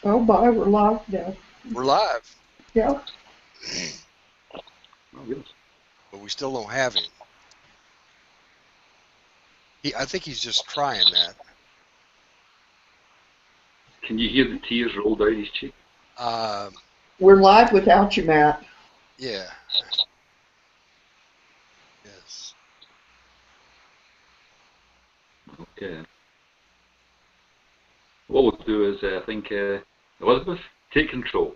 Oh my, we're live now. We're live, Yeah. Oh, goodness. but we still don't have him. I think he's just trying that. Can you hear the tears roll down his cheek? Uh, We're live without you, Matt. yeah. Yes. Okay. What we'll do is, I think, Elizabeth, take control.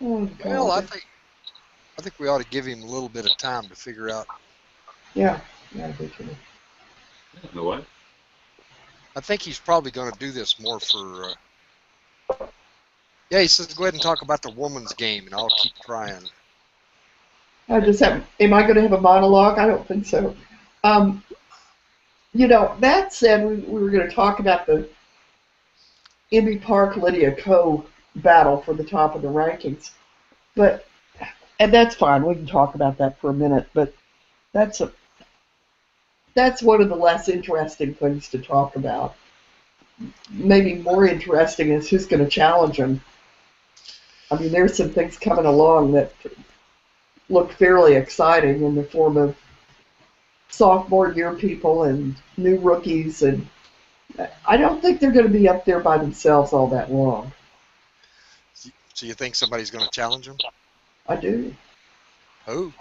Oh Well, I God. think I think we ought to give him a little bit of time to figure out. Yeah. Yeah, I do too. You know what? I think he's probably going to do this more for. Yeah, he says go ahead and talk about the woman's game, and I'll keep trying. Am I going to have a monologue? I don't think so. Um, Matt said we were going to talk about the Indy Park Lydia Ko battle for the top of the rankings, but and that's fine. We can talk about that for a minute, but that's a that's one of the less interesting things to talk about. Maybe more interesting is who's going to challenge him. I mean, there's some things coming along that look fairly exciting in the form of sophomore year people and new rookies, and I don't think they're going to be up there by themselves all that long. So you think somebody's going to challenge him? I do. Who?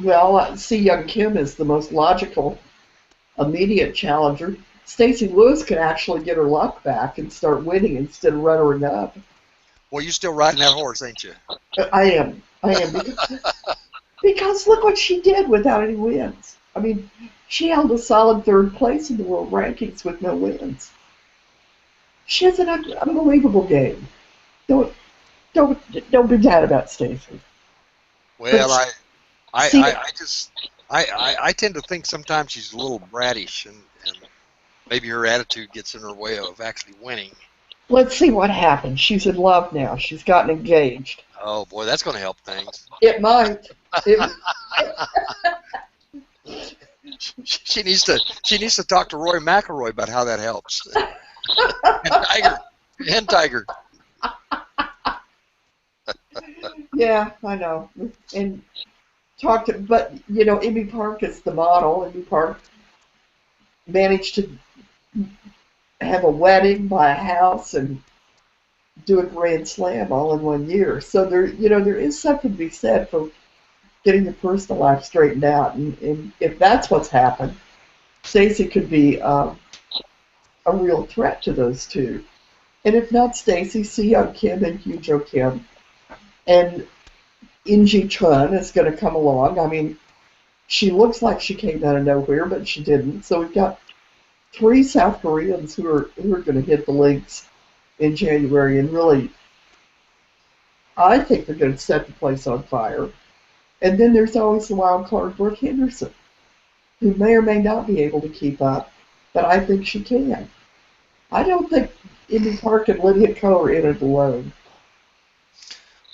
Well, I see young Kim is the most logical, immediate challenger. Stacey Lewis could actually get her luck back and start winning instead of runnering up. Well, you're still riding that horse, ain't you? I am because look what she did without any wins. I mean, she held a solid third place in the world rankings with no wins. She has an unbelievable game. Don't don't be mad about Stacey. Well, But I, see, I, I just, I tend to think sometimes she's a little brattish, and maybe her attitude gets in her way of actually winning. let's see what happens. She's in love now. She's gotten engaged. Oh boy, that's going to help things. It might. It, She needs to talk to Roy McIlroy about how that helps. And Tiger, and Tiger. yeah, I know. And but Ivy Park is the model. Ivy Park managed to have a wedding, buy a house, and do a grand slam all in 1 year. So there is something to be said for getting your personal life straightened out. And if that's what's happened, Stacey could be a real threat to those two. And if not Stacey, See Young Kim and Hugh Jo Kim. And Inji Chun is going to come along. I mean, she looks like she came out of nowhere, but she didn't. So we've got three South Koreans who are going to hit the links in January, and really, I think they're going to set the place on fire. And then there's always the wild card Brooke Henderson, who may or may not be able to keep up, but I think she can. I don't think Indy Park and Lydia Ko are in it alone.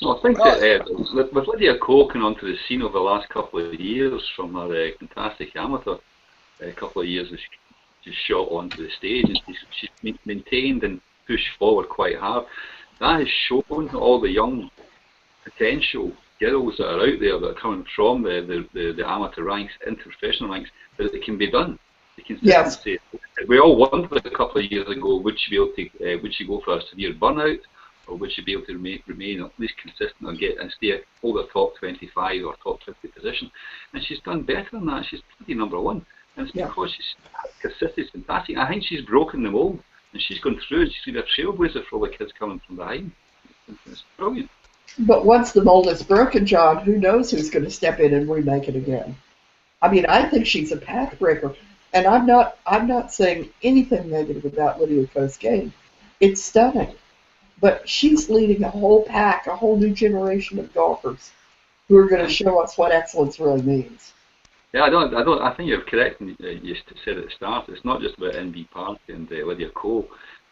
No, I think Well, that with Lydia Ko coming onto the scene over the last couple of years from her fantastic amateur, a couple of years as she just shot onto the stage and she's maintained and pushed forward quite hard. That has shown all the young potential girls that are out there that are coming from the amateur ranks into professional ranks that it can be done. The Yes. consistency. We all wondered a couple of years ago, would she be able to, would she go for a severe burnout, or would she be able to remain at least consistent and stay hold a top 25 or top 50 position? And she's done better than that. She's pretty number one, and it's Yeah. because she's consistent, fantastic. I think she's broken the mold, and she's gone through. And she's been a trailblazer for all the kids coming from behind. It's brilliant. But once the mold is broken, John, who knows who's going to step in and remake it again? I mean, I think she's a pathbreaker, and I'm not saying anything negative about Lydia Ko's game. It's stunning, but she's leading a whole pack, a whole new generation of golfers who are going to show us what excellence really means. Yeah, I think you're correct. And you said at the start, it's not just about Inbee Park and Lydia Ko,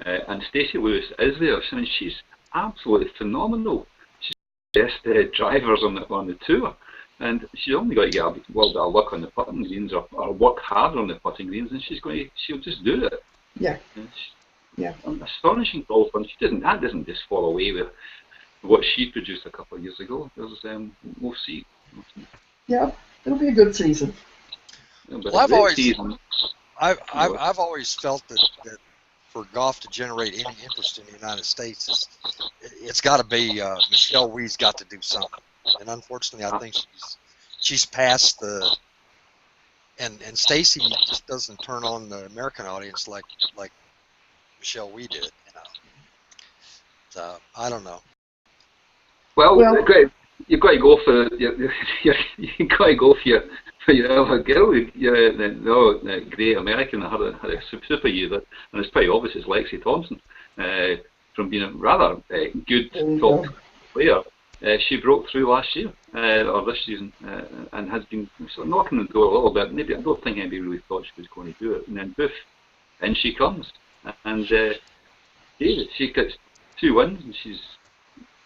and Stacey Lewis is there. I mean, she's absolutely phenomenal. She's the best drivers on the tour. and she's only got to get a little bit of luck on the putting greens, or work harder on the putting greens, and she'll just do it. Yeah. Yeah. An astonishing golfer, and that doesn't just fall away with what she produced a couple of years ago. We'll see. Yeah, it'll be a good season. Yeah, but Well, I've I've always felt that for golf to generate any interest in the United States, it's got to be Michelle Wie's got to do something, and unfortunately, I think she's past the. And Stacy just doesn't turn on the American audience like Michelle Wie did, you know. So I don't know. Well, you've got to go for you've got to go for your other girl. The great American had a super year, and it's pretty obvious it's Lexi Thompson. From being a rather good top player, she broke through last year or this season, and has been sort of knocking the door a little bit. Maybe I don't think anybody really thought she was going to do it, and then poof, in she comes, and she gets 2 wins, and she's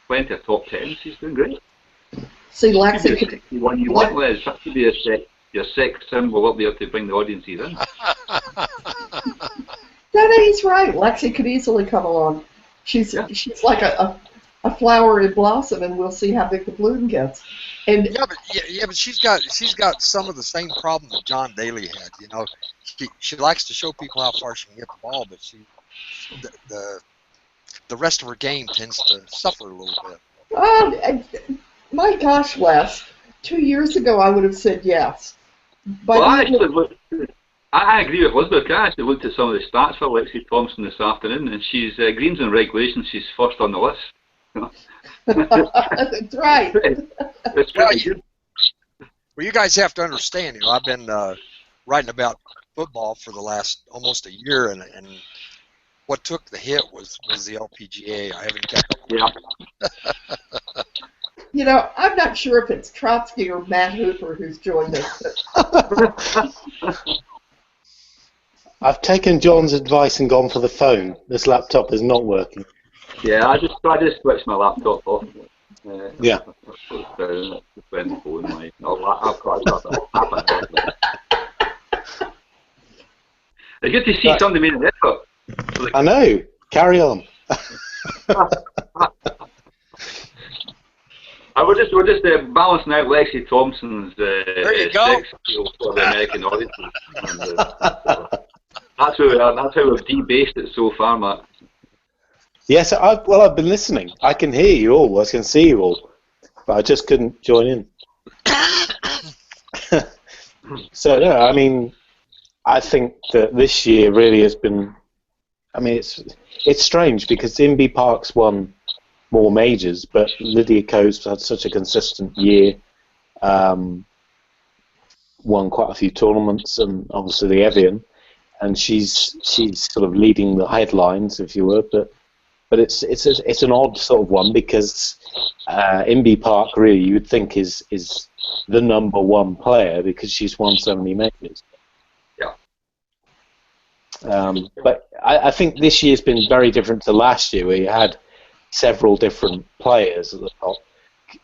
went to a top 10. She's doing great. See, Lexi could be one you want, Les. That could be your sex symbol up there to bring the audiences in. No, he's right. Lexi could easily come along. She's like a flower in blossom, and we'll see how big the bloom gets. And but she's got some of the same problem that John Daly had. You know, she likes to show people how far she can get the ball, but the rest of her game tends to suffer a little bit. My gosh, Les, 2 years ago I would have said yes. But I agree with Elizabeth. I actually looked at some of the stats for Lexi Thompson this afternoon, and she's greens and regulation. She's first on the list. That's right. It's pretty good. Well, you guys have to understand. You know, I've been writing about football for the last almost a year, and what took the hit was the LPGA. I haven't kept up. Yeah. You know, I'm not sure if it's Trotsky or Matt Hooper who's joined us. I've taken John's advice and gone for the phone. This laptop is not working. Yeah, I just switched my laptop off. Yeah. I've got it's good to see somebody made an effort. I know. Carry on. We're just balancing out Lexi Thompson's sex appeal for the American audience. And, that's where we are. That's how we've debased it so far, Matt. Yes, I've been listening. I can hear you all. I can see you all, but I just couldn't join in. So no, I mean, I think that this year really has been. I mean, it's strange because Inbee Park's won more majors, but Lydia Ko's had such a consistent year. Won quite a few tournaments, and obviously the Evian, and she's sort of leading the headlines, if you would. But it's an odd sort of one because Inbee Park really you would think is the number one player because she's won so many majors. But I think this year's been very different to last year, where you had several different players at the top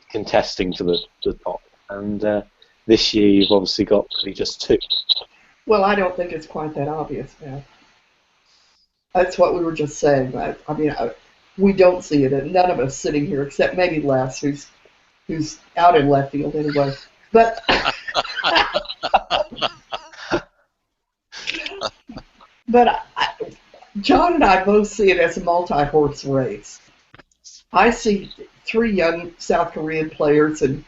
contesting to the top, and this year you've obviously got just 2. Well, I don't think it's quite that obvious, man. That's what we were just saying. I mean, we don't see it, and none of us sitting here, except maybe Les, who's out in left field anyway. But John and I both see it as a multi-horse race. I see 3 young South Korean players and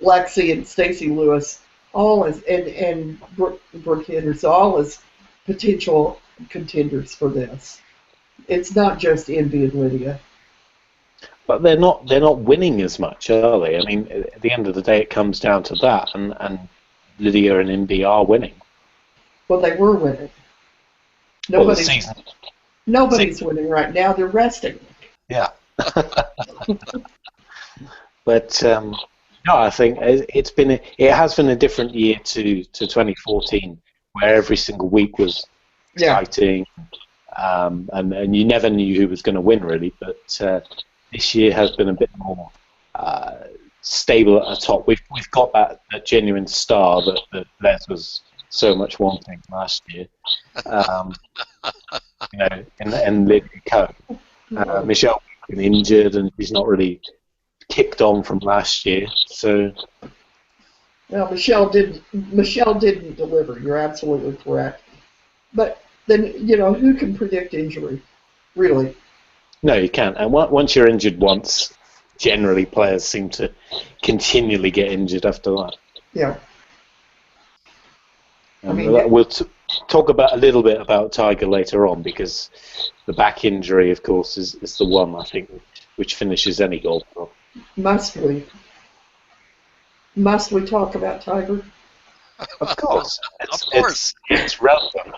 Lexi and Stacy Lewis all as and Brooke Henderson all as potential contenders for this. It's not just Inbee and Lydia. But they're not winning as much, are they? I mean, at the end of the day, it comes down to that, and Lydia and Inbee are winning. Well, they were winning. Nobody's winning right now. They're resting. Yeah. But no, I think it has been a different year to 2014, where every single week was exciting, and you never knew who was going to win really. But this year has been a bit more stable at the top. We've got that genuine star that Les was so much wanting last year. You know, and Lydia Ko. Michelle has been injured and she's not really kicked on from last year. So, well, Michelle didn't deliver. You're absolutely correct. But then, you know, who can predict injury, really? no, you can't. And once you're injured once, generally players seem to continually get injured after that. Yeah. We'll talk about a little bit about Tiger later on, because the back injury, of course, is the one, I think, which finishes any golf club. Must we? Must we talk about Tiger? Of course. Of course. It's relevant.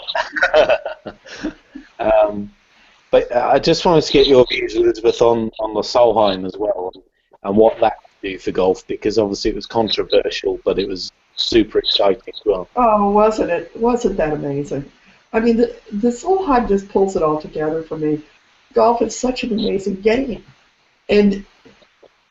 But I just wanted to get your views, Elizabeth, on the Solheim as well, and what that could do for golf, because obviously it was controversial, but it was super exciting as well. Oh, wasn't it? Wasn't that amazing? I mean, the Solheim just pulls it all together for me. Golf is such an amazing game. And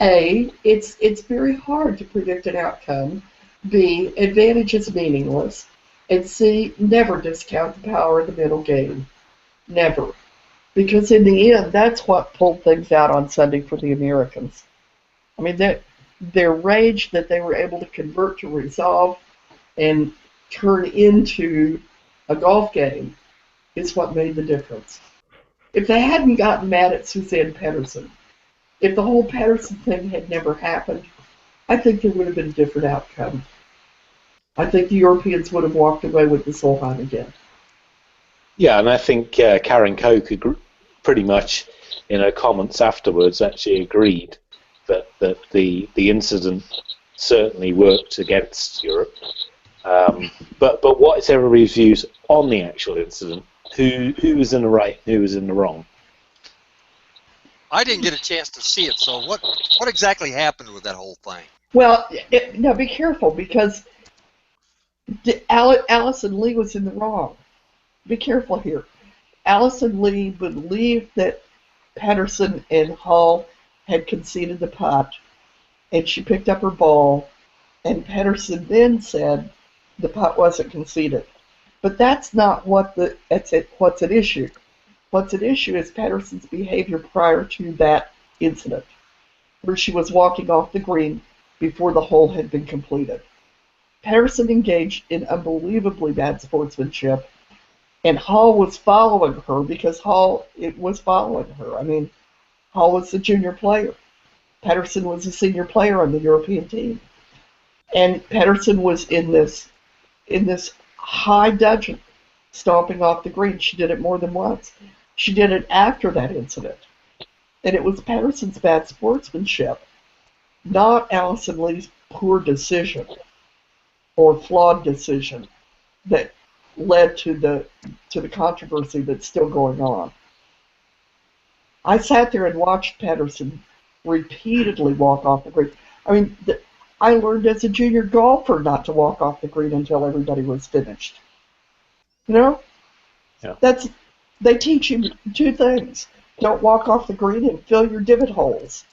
A, it's very hard to predict an outcome. B, advantage is meaningless. And C, never discount the power of the middle game. Never. Because in the end, that's what pulled things out on Sunday for the Americans. I mean, their rage that they were able to convert to resolve and turn into a golf game is what made the difference. If they hadn't gotten mad at Suzanne Pedersen, if the whole Pedersen thing had never happened, I think there would have been a different outcome. I think the Europeans would have walked away with the Solheim again. Yeah, and I think Karen Koch pretty much, in her comments afterwards, actually agreed that the incident certainly worked against Europe. But what is everybody's views on the actual incident? Who was in the right, who was in the wrong? I didn't get a chance to see it, so what exactly happened with that whole thing? Well, now be careful, because Allison Lee was in the wrong. Be careful here. Allison Lee believed that Pedersen and Hall had conceded the putt, and she picked up her ball, and Pedersen then said the putt wasn't conceded. But that's not what's at issue. What's at issue is Pedersen's behavior prior to that incident, where she was walking off the green before the hole had been completed. Pedersen engaged in unbelievably bad sportsmanship, and Hall was following her because Hall was following her. I mean, Hall was the junior player. Pedersen was a senior player on the European team. And Pedersen was in this high dudgeon, stomping off the green. She did it more than once. She did it after that incident. And it was Pedersen's bad sportsmanship, not Allison Lee's poor decision or flawed decision, that led to the controversy that's still going on. I sat there and watched Pedersen repeatedly walk off the green. I mean, I learned as a junior golfer not to walk off the green until everybody was finished. You know? Yeah. They teach you two things. Don't walk off the green and fill your divot holes.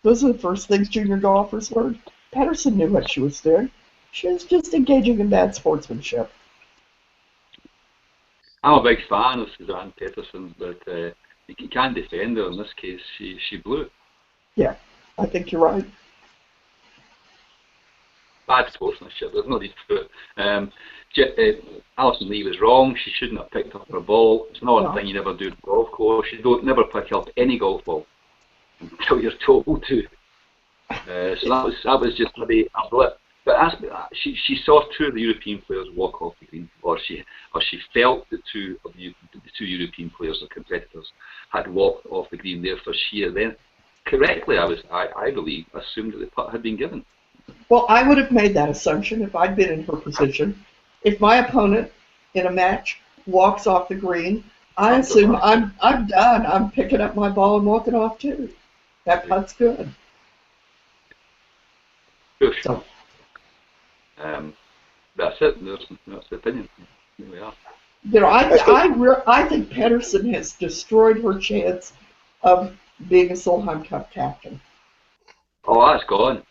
Those are the first things junior golfers learned. Pedersen knew what she was doing. She was just engaging in bad sportsmanship. I'm a big fan of Suzanne Pedersen, but you can't defend her in this case. She blew it. Yeah, I think you're right. Bad sportsmanship. There's no need for it. Alison Lee was wrong. She shouldn't have picked up her ball. It's not a thing you never do in a golf course. You never pick up any golf ball until you're told to. So that was just maybe a blip. But she saw two of the European players walk off the green, or she felt the two European players or competitors had walked off the green. Therefore, she then correctly, I believe, assumed that the putt had been given. Well, I would have made that assumption if I'd been in her position. If my opponent in a match walks off the green, I assume I'm done. I'm picking up my ball and walking off too. That putt's good. So, that's it. That's the opinion. Here we are. you know, I think Pedersen has destroyed her chance of being a Solheim Cup captain. Oh, that's gone.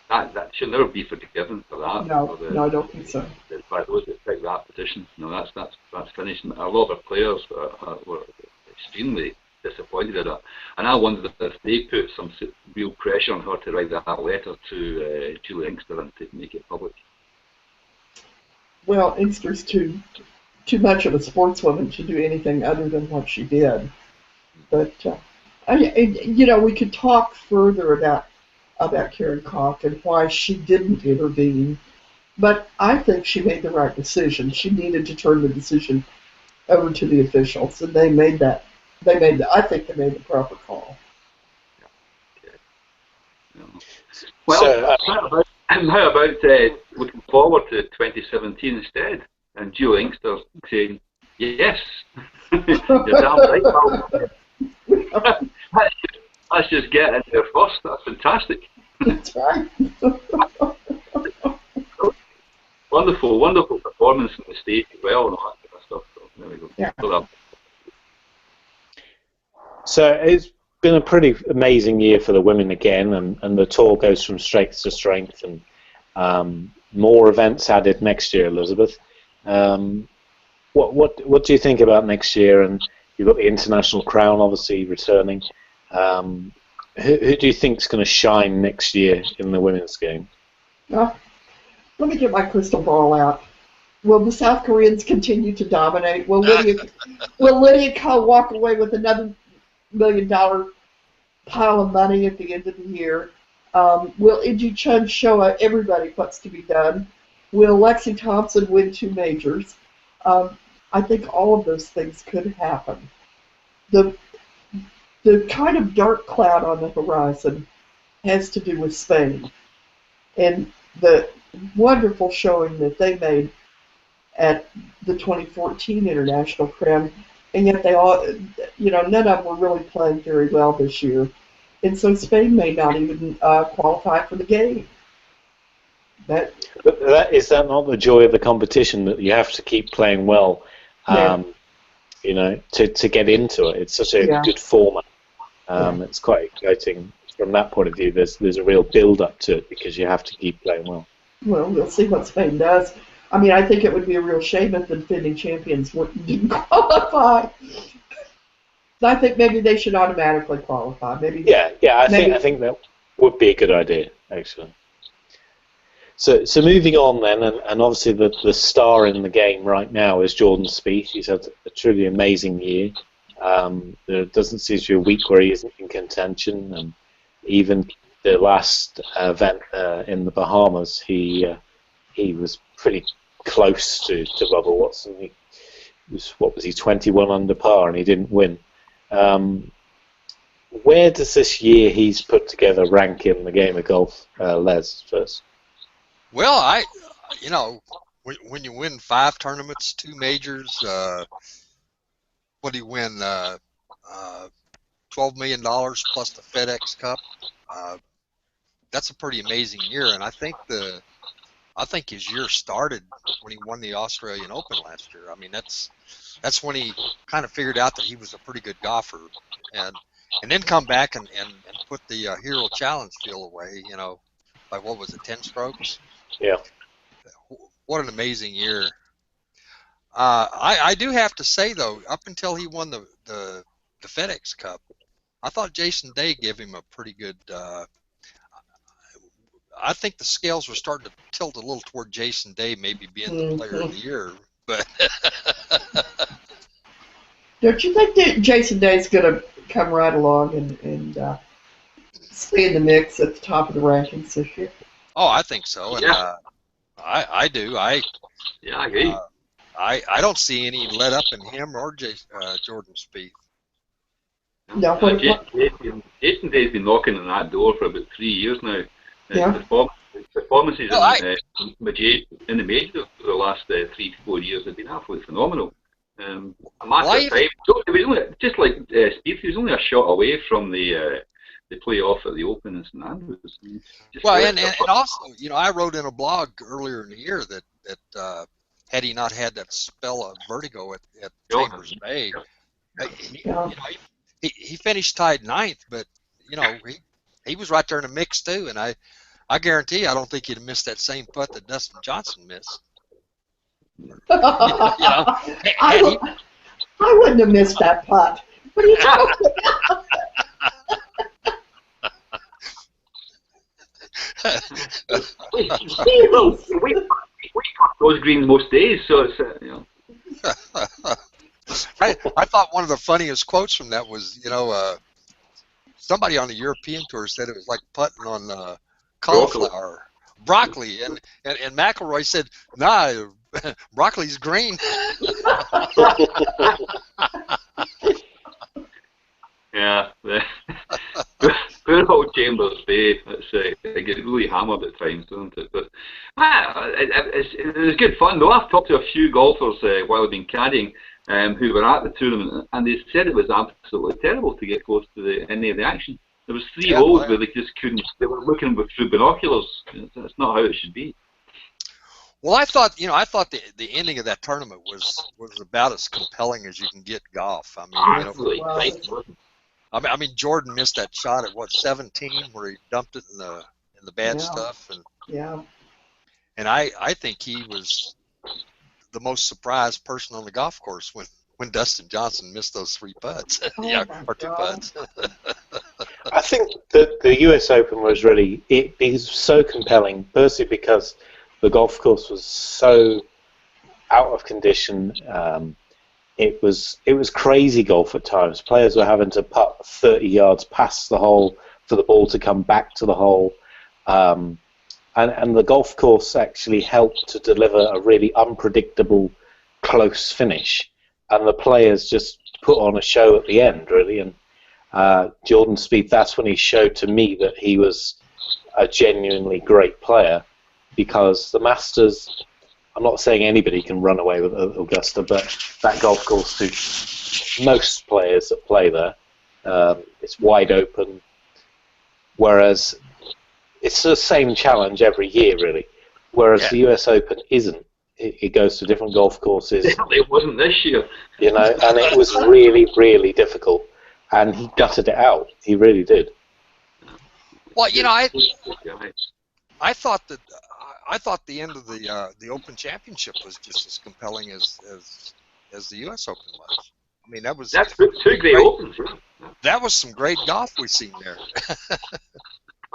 That should never be forgiven for that. No, for no, I don't think so. by those that picked that position. No, that's finished. A lot of players were extremely disappointed at that, and I wondered if they put some real pressure on her to write that letter to Julie Inkster and to make it public. Well, Inkster's too much of a sportswoman to do anything other than what she did. But we could talk further about Karen Koch and why she didn't intervene. But I think she made the right decision. She needed to turn the decision over to the officials, and they made that. I think they made the proper call. Well, so, how about looking forward to 2017 instead, and Julie Inkster saying, "Yes, you're damn right, pal." Let's just get in there first. That's fantastic. That's right. Wonderful, wonderful performance on the stage as well, and all that kind of stuff. So there we go. Yeah. So it's been a pretty amazing year for the women again, and the tour goes from strength to strength, and more events added next year, Elizabeth. What do you think about next year? And you've got the International Crown obviously returning. Who do you think is going to shine next year in the women's game? Let me get my crystal ball out. Will the South Koreans continue to dominate? Will Lydia Ko walk away with another $1 million pile of money at the end of the year? Will Iji Chun show everybody what's to be done? Will Lexi Thompson win 2 majors? I think all of those things could happen. The kind of dark cloud on the horizon has to do with Spain and the wonderful showing that they made at the 2014 International Crown, and yet they all, none of them were really playing very well this year, and so Spain may not even qualify for the game. Is that not the joy of the competition, that you have to keep playing well, to get into it? It's such a good format. It's quite exciting from that point of view. There's a real build-up to it because you have to keep playing well. Well, we'll see what Spain does. I mean, I think it would be a real shame if the defending champions didn't qualify. I think maybe they should automatically qualify. I think that would be a good idea, actually. So moving on then, and obviously the star in the game right now is Jordan Spieth. He's had a truly amazing year. There doesn't seem to be a week where he isn't in contention, and even the last event in the Bahamas, he was pretty close to Bubba Watson. He was 21 under par, and he didn't win. Where does this year he's put together rank in the game of golf, Les, first? Well, when you win 5 tournaments, 2 majors, what do you win? $12 million plus the FedEx Cup. That's a pretty amazing year, and I think his year started when he won the Australian Open last year. I mean, that's when he kind of figured out that he was a pretty good golfer, and then come back and put the Hero Challenge deal away. By what was it, 10 strokes? Yeah. What an amazing year. I do have to say though, up until he won the FedEx Cup, I thought Jason Day gave him a pretty good. I think the scales were starting to tilt a little toward Jason Day maybe being the player of the year, but. Don't you think that Jason Day's going to come right along and stay in the mix at the top of the rankings this year? Oh, I think so, and I do. I agree. I don't see any let up in him or Jordan Spieth. No, Jason Day's been knocking on that door for about 3 years now. Performances in the majors for the last 3-4 years have been absolutely phenomenal. A matter of time. It was only, just like Spieth, he was only a shot away from the playoff at the Open in St Andrews. And also, I wrote in a blog earlier in the year that had he not had that spell of vertigo at Chambers Bay, he finished tied 9th, but he was right there in the mix too, and I guarantee I don't think he'd have missed that same putt that Dustin Johnson missed. I wouldn't have missed that putt. What are you talking about? we cut those greens most days, so it's I thought one of the funniest quotes from that was, somebody on the European tour said it was like putting on cauliflower, broccoli, and McIlroy said, "Nah, broccoli's green." Yeah, poor old Chambers Bay. They get really hammered at times, don't it? But it was good fun though. I've talked to a few golfers while I've been caddying who were at the tournament, and they said it was absolutely terrible to get close to any of the action. There was three holes where they just couldn't. They were looking through binoculars. That's not how it should be. Well, I thought the ending of that tournament was about as compelling as you can get golf. I mean, I mean, Jordan missed that shot at 17, where he dumped it in the bad stuff, and I think he was the most surprised person on the golf course when Dustin Johnson missed those 3 putts, or 2 putts. I think that the U.S. Open was really it is so compelling, firstly because the golf course was so out of condition. It was crazy golf at times. Players were having to putt 30 yards past the hole for the ball to come back to the hole. And the golf course actually helped to deliver a really unpredictable, close finish. And the players just put on a show at the end, really. And Jordan Spieth, that's when he showed to me that he was a genuinely great player, because the Masters, I'm not saying anybody can run away with Augusta, but that golf course suits most players that play there. It's wide open, whereas it's the same challenge every year, really. Whereas the US Open isn't. It goes to different golf courses. It wasn't this year. And it was really, really difficult. And he gutted it out. He really did. Well, I thought the end of the Open Championship was just as compelling as the U.S. Open was. I mean, that's 2 great Opens. That was some great golf we've seen there.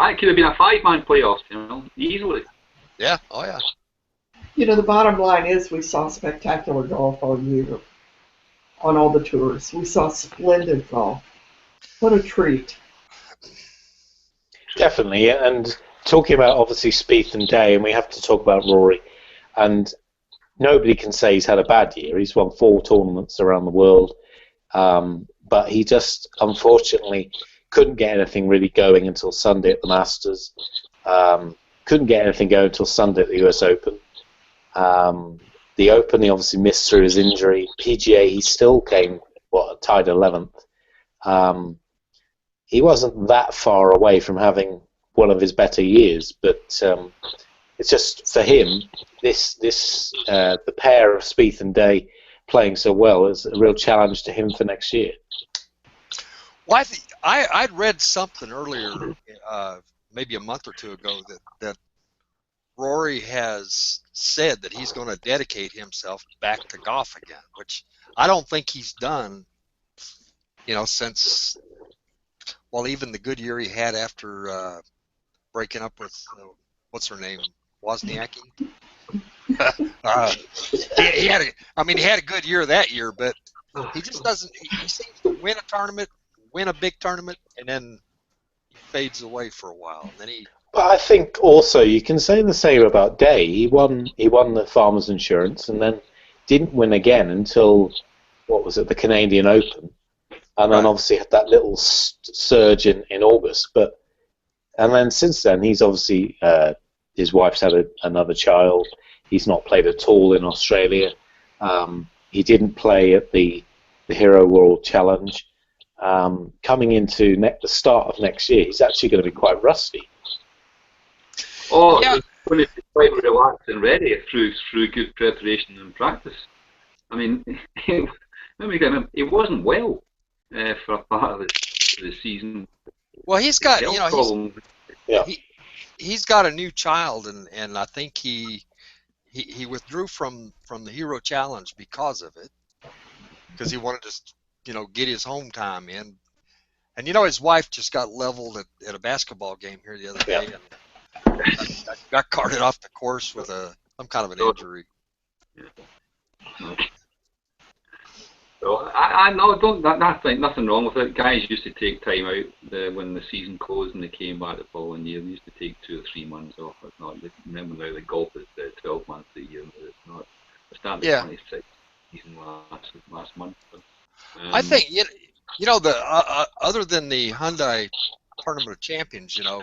It could have been a 5-man playoff, easily. Yeah. Oh yeah. The bottom line is we saw spectacular golf all year on all the tours. We saw splendid golf. What a treat. Definitely, and talking about obviously Spieth and Day, and we have to talk about Rory, and nobody can say he's had a bad year. He's won 4 tournaments around the world, but he just unfortunately couldn't get anything really going until Sunday at the Masters. Couldn't get anything going until Sunday at the US Open. The Open, he obviously missed through his injury. PGA, he still came, tied 11th. He wasn't that far away from having one of his better years, but it's just for him, the pair of Spieth and Day playing so well is a real challenge to him for next year. Well, I'd read something earlier, maybe a month or 2 ago, that Rory has said that he's going to dedicate himself back to golf again, which I don't think he's done, since, even the good year he had after breaking up with, what's her name, Wozniacki? He had a good year that year, but he just doesn't, he seems to win a big tournament, and then he fades away for a while. And then But I think also you can say the same about Day. He won the Farmers Insurance and then didn't win again until, the Canadian Open. And then obviously had that little surge in August. And then since then, he's obviously, his wife's had another child. He's not played at all in Australia. He didn't play at the Hero World Challenge. Coming into the start of next year, he's actually going to be quite rusty. Oh, yeah. He's going to be quite relaxed and ready through good preparation and practice. I mean, it wasn't well for a part of the season. Well, he's got, health you know, problem. he's got a new child, and I think he withdrew from the Hero Challenge because of it, because he wanted to, you know, get his home time in. And you know, his wife just got leveled at a basketball game here the other day, and got carted off the course with some kind of an injury. So I know, nothing wrong with it. Guys used to take time out when the season closed and they came back the following year. They used to take 2 or 3 months off. It's not. Remember now, the golf is 12 months a year. It's not. It started 26 season last month. So, I think you know the other than the Hyundai Tournament of Champions, you know,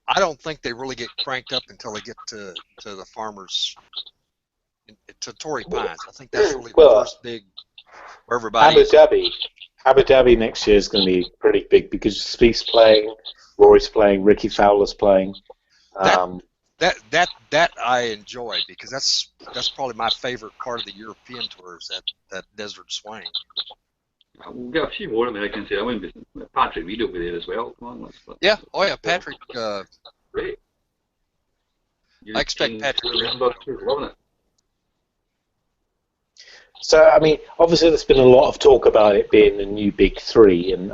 I don't think they really get cranked up until they get to the Farmers, to Torrey Pines. I think that's really the first big for everybody. Abu Dhabi next year is going to be pretty big because Spieth's playing, Rory's playing, Ricky Fowler's playing. That I enjoy, because that's probably my favorite part of the European tours, that Desert Swing. We'll get a few more Americans here. I wouldn't be, Patrick Reed will be there as well. Come on, let's Patrick. Great. I expect Patrick. Loving it. So, I mean, obviously there's been a lot of talk about it being the new big three, and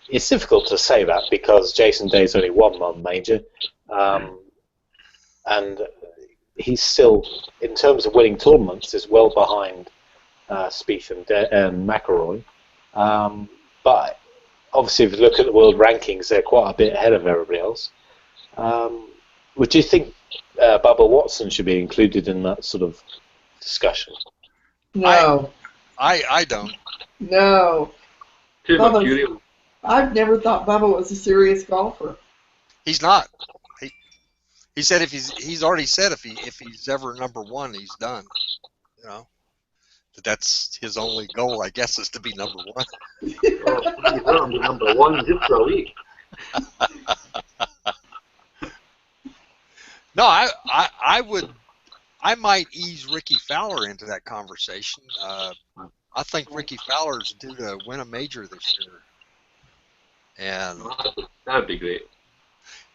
it's difficult to say that because Jason Day's only won one major, and he's still, in terms of winning tournaments, is well behind Spieth and McIlroy. But obviously, if you look at the world rankings, they're quite a bit ahead of everybody else. Would you think Bubba Watson should be included in that sort of discussion? No. I don't. No. Too mercurial. I've never thought Bubba was a serious golfer. He's not. He said he's already said if he's ever number one, he's done. You know, that's his only goal, I guess, is to be number one. Well, he's number one just for a week. No, I might ease Ricky Fowler into that conversation. I think Ricky Fowler's due to win a major this year, and that'd be great.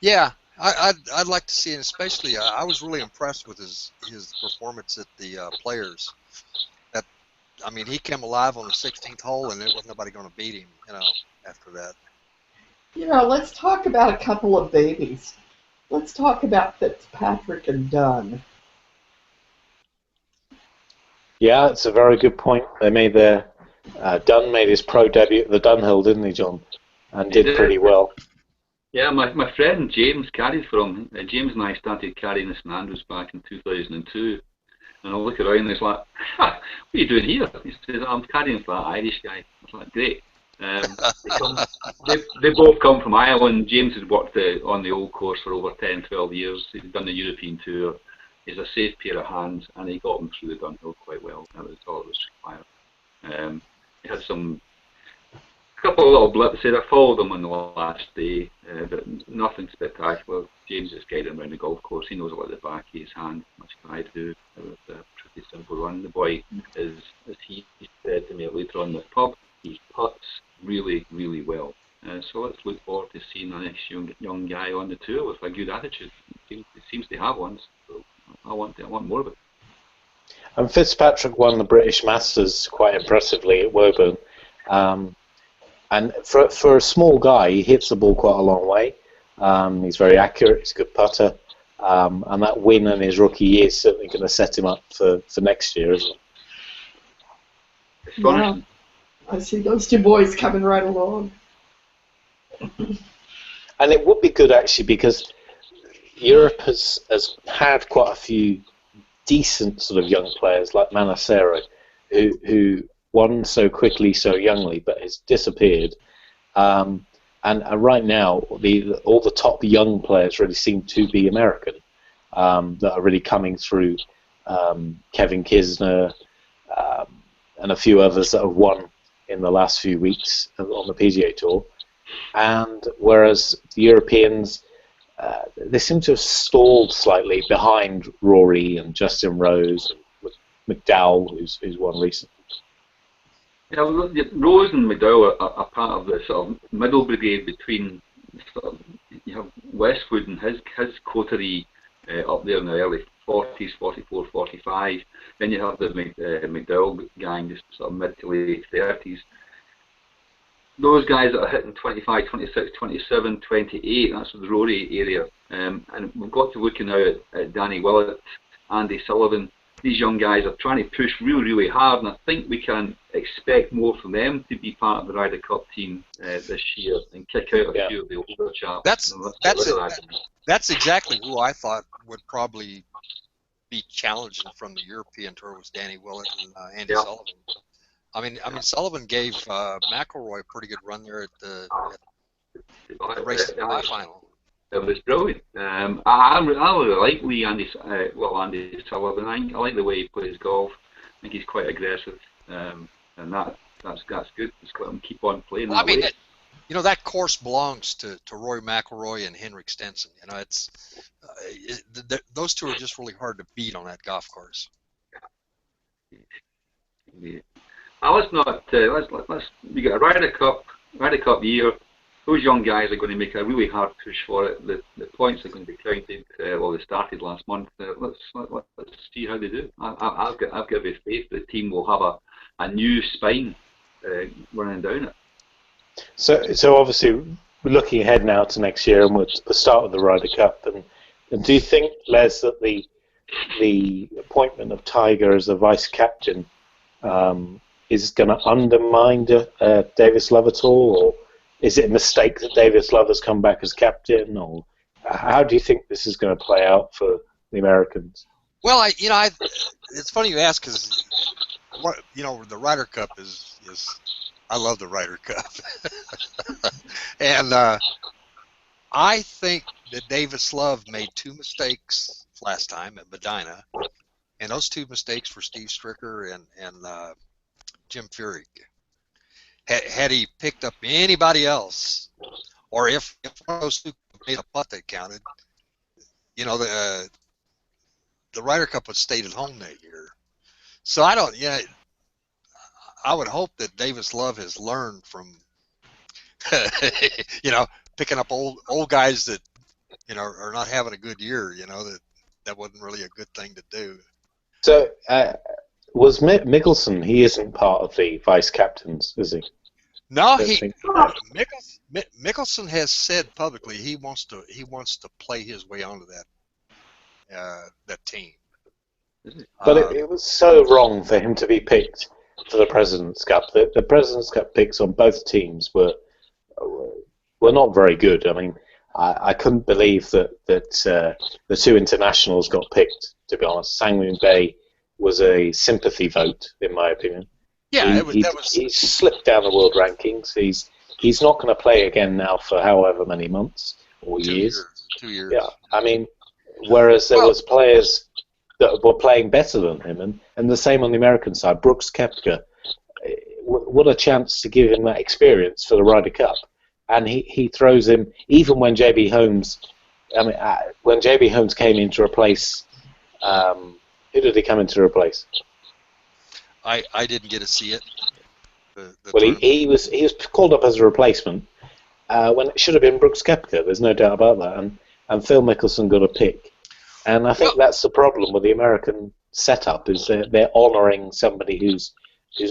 Yeah, I'd like to see it. Especially, I was really impressed with his performance at the Players. I mean, he came alive on the 16th hole, and there was nobody going to beat him. You know, after that. You know, let's talk about a couple of babies. Let's talk about Fitzpatrick and Dunn. Yeah, it's a very good point. They made Dunn made his pro debut at the Dunhill, didn't he, John? And did pretty well. Yeah, my friend James carried for him. James and I started carrying the St Andrews back in 2002. And I look around and it's like, what are you doing here? He says, I'm carrying for that Irish guy. I was like, great. They both come from Ireland. James has worked on the old course for over 10, 12 years. He's done the European tour. He's a safe pair of hands, and he got him through the Dunhill quite well. That was all it was required. He had a couple of little blips there. I followed him on the last day, but nothing spectacular. James just guided him around the golf course. He knows about the back of his hand, much as I do. It was a pretty simple run. The boy is, as he said to me later on in the pub, he putts really, really well. So let's look forward to seeing the next young guy on the tour with a good attitude. He seems to have one, so I want more of it. And Fitzpatrick won the British Masters quite impressively at Woburn. And for a small guy, he hits the ball quite a long way. He's very accurate. He's a good putter. And that win in his rookie year is certainly going to set him up for next year, isn't it? Yeah, I see those two boys coming right along. And it would be good, actually, because Europe has had quite a few decent sort of young players like Manacero, who won so quickly, so youngly, but has disappeared. And right now, all the top young players really seem to be American, that are really coming through. Kevin Kisner and a few others that have won in the last few weeks on the PGA Tour. And whereas the Europeans, they seem to have stalled slightly behind Rory and Justin Rose and McDowell, who's won recently. Yeah, well, Rose and McDowell are part of the sort of middle brigade between sort of, you have Westwood and his coterie up there in the early 40s, 44, 45. Then you have the McDowell gang, just sort of mid to late 30s. Those guys that are hitting 25, 26, 27, 28, that's the Rory area. And we've got to look now at Danny Willett, Andy Sullivan. These young guys are trying to push really, really hard, and I think we can expect more from them to be part of the Ryder Cup team this year and kick out a few of the older chaps. That's exactly who I thought would probably be challenging from the European Tour was Danny Willett and Andy Sullivan. I mean, Sullivan gave McIlroy a pretty good run there at the race final. It was brilliant. I really like Andy Sullivan. I like the way he plays golf. I think he's quite aggressive, and that's good. Just let him keep on playing that way. You know, that course belongs to Rory McIlroy and Henrik Stenson. You know, those two are just really hard to beat on that golf course. Yeah. Let's we got a Ryder Cup year. Those young guys are going to make a really hard push for it. The points are going to be counted. They started last month. Let's see how they do. I've got every faith the team will have a new spine running down it. So obviously we're looking ahead now to next year and we're at the start of the Ryder Cup. And do you think, Les, that the appointment of Tiger as the vice captain is going to undermine Davis Love at all, or is it a mistake that Davis Love has come back as captain, or how do you think this is going to play out for the Americans? Well, it's funny you ask because the Ryder Cup is I love the Ryder Cup, and I think that Davis Love made two mistakes last time at Medina, and those two mistakes were Steve Stricker and Jim Furyk. Had he picked up anybody else, or if one of those two made a putt that counted, the Ryder Cup would have stayed at home that year. So I would hope that Davis Love has learned from, picking up old guys that, are not having a good year. That wasn't really a good thing to do. So was Mickelson? He isn't part of the vice captains, is he? No, Mickelson has said publicly he wants to play his way onto that team. But it was so wrong for him to be picked for the President's Cup. The President's Cup picks on both teams were not very good. I mean, I couldn't believe that the two internationals got picked. To be honest, Sang-Moon Bae was a sympathy vote, in my opinion. Yeah, he slipped down the world rankings. He's not going to play again now for however many months or years. 2 years. Yeah, I mean, whereas there was players that were playing better than him, and the same on the American side. Brooks Koepka, what a chance to give him that experience for the Ryder Cup, and he throws him even when JB Holmes. I mean, when JB Holmes came in to replace, who did he come in to replace? I didn't get to see it. He was called up as a replacement when it should have been Brooks Koepka. There's no doubt about that. And Phil Mickelson got a pick. And I think that's the problem with the American setup is they're honouring somebody who's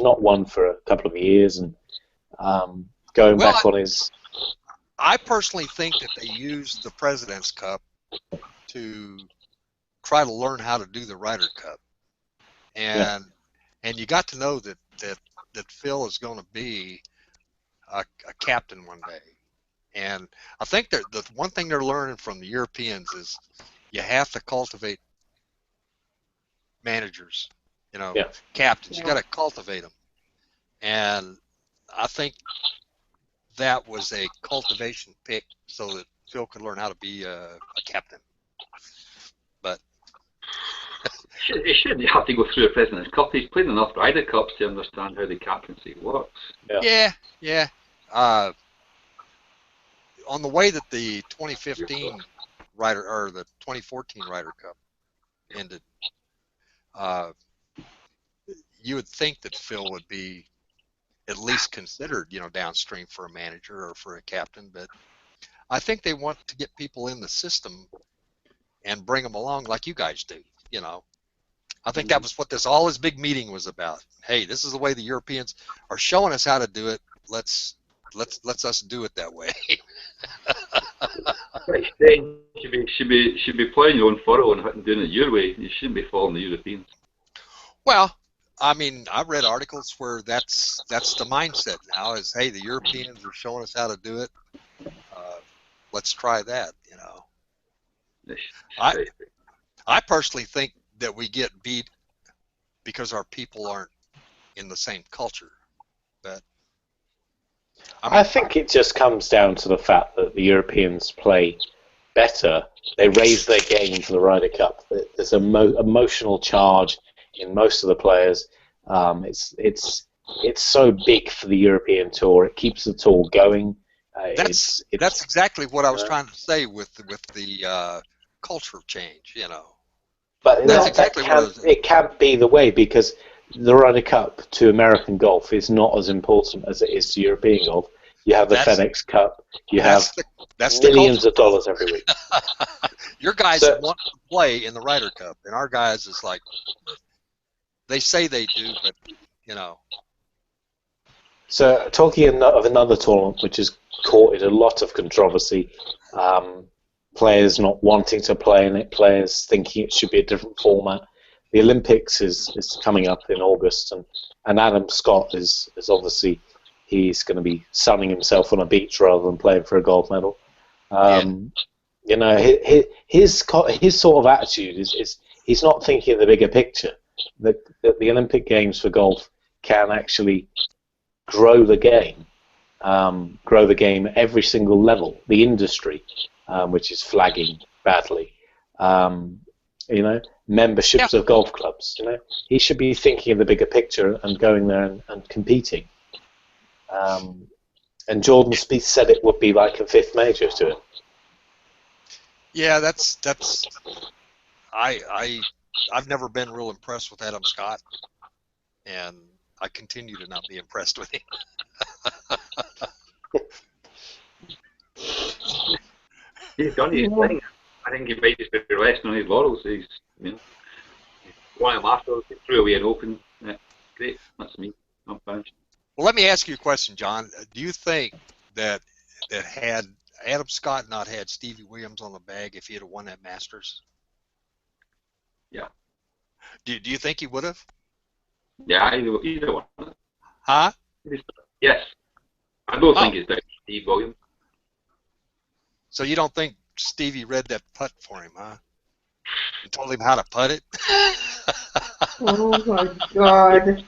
not won for a couple of years and going back on his. I personally think that they used the President's Cup to try to learn how to do the Ryder Cup, and you got to know that Phil is going to be a captain one day. And I think the one thing they're learning from the Europeans is you have to cultivate managers, captains. You got to cultivate them. And I think that was a cultivation pick so that Phil could learn how to be a captain. But he shouldn't have to go through a President's Cup. He's played enough Ryder Cups to understand how the captaincy works. Yeah. On the way that the 2015 or the 2014 Ryder Cup ended, you would think that Phil would be at least considered, downstream for a manager or for a captain. But I think they want to get people in the system and bring them along like you guys do. I think that was what all this big meeting was about. Hey, this is the way the Europeans are showing us how to do it. Let's us do it that way. Right, then should be playing your own furrow and doing it your way. You shouldn't be following the Europeans. Well, I mean, I've read articles where that's the mindset now. Is, hey, the Europeans are showing us how to do it. Let's try that. I personally think that we get beat because our people aren't in the same culture. But I think it just comes down to the fact that the Europeans play better. They raise their game for the Ryder Cup. There's an emotional charge in most of the players. It's so big for the European Tour. It keeps the tour going. That's exactly what I was trying to say with the culture change. But that's exactly it can't be the way, because the Ryder Cup to American golf is not as important as it is to European golf. You have the FedEx Cup. You have millions of dollars every week. Your guys want to play in the Ryder Cup, and our guys is like, they say they do, but So talking of another tournament which has courted a lot of controversy, players not wanting to play in it, players thinking it should be a different format. The Olympics is coming up in August, and Adam Scott is obviously, he's going to be sunning himself on a beach rather than playing for a gold medal. His sort of attitude is he's not thinking of the bigger picture. That the Olympic Games for golf can actually grow the game at every single level. The industry, which is flagging badly, memberships of golf clubs. He should be thinking of the bigger picture and going there and competing. And Jordan Spieth said it would be like a fifth major to him. Yeah, that's. I've never been real impressed with Adam Scott, and I continue to not be impressed with him. He's done his thing. I think he might just be resting on his laurels. He's won a Masters, he threw away an Open. Yeah, great. That's me. I'm finished. Well, let me ask you a question, John. Do you think that had Adam Scott not had Stevie Williams on the bag, if he had won that Masters? Yeah. Do you think he would have? Yeah, either one. Huh? Yes. I don't think it's down to Steve Williams. So you don't think Stevie read that putt for him, huh? And told him how to putt it? Oh my God.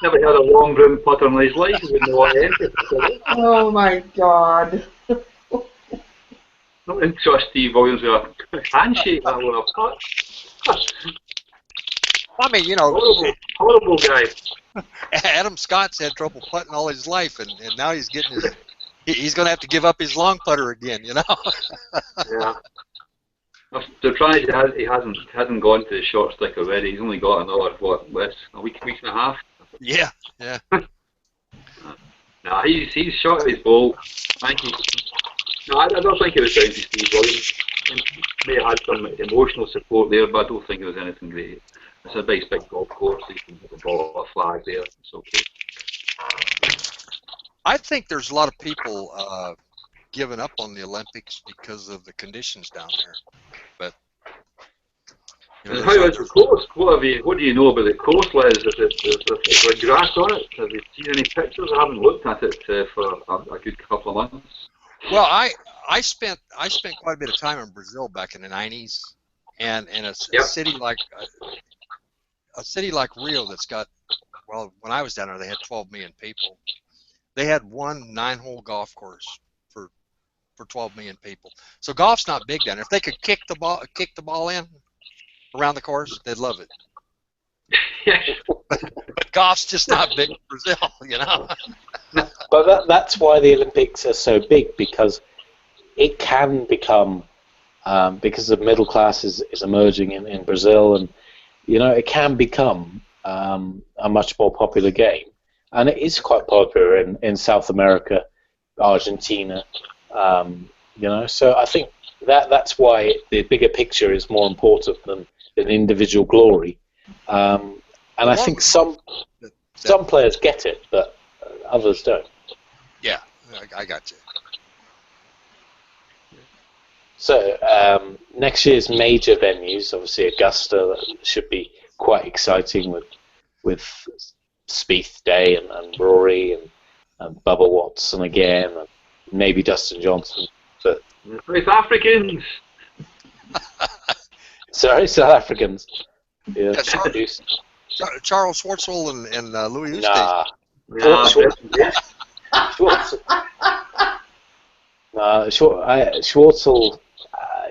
Never held a long room putter in his life. He wouldn't know what to enter. Oh my God. Not into Steve Williams with a handshake that with a putt. I mean, horrible guy. Adam Scott's had trouble putting all his life, and now he's getting he's going to have to give up his long putter again, Yeah. The tragedy he hasn't gone to the short stick already. He's only got another a week and a half. Yeah. Nah, he's shot his ball. I don't think it was down to Steve Williams. He may have had some emotional support there, but I don't think it was anything great. It's a nice big golf course. You can hit the ball a flag there. It's okay. I think there's a lot of people giving up on the Olympics because of the conditions down there. But how is the course? What do you know about the course, Les? Is there grass on it? Have you seen any pictures? I haven't looked at it for a good couple of months. Well, I spent quite a bit of time in Brazil back in the 90s, and in a city like Rio that's got, well, when I was down there, they had 12 million people. They had one 9-hole golf course for 12 million people. So golf's not big down there. If they could kick the ball in around the course, they'd love it. But golf's just not big in Brazil, But that's why the Olympics are so big, because it can become, because the middle class is emerging in Brazil, and it can become a much more popular game. and it is quite popular in South America, Argentina. So I think that's why the bigger picture is more important than individual glory. And I think some players get it, but others don't. Yeah, I got you. So next year's major venues, obviously Augusta, should be quite exciting with Spieth Day and Rory and Bubba Watson again, and maybe Dustin Johnson. But South Africans. Sorry, South Africans. Yeah, Charles Schwartzel and Louis Oosthuizen. Nah. Schwartzel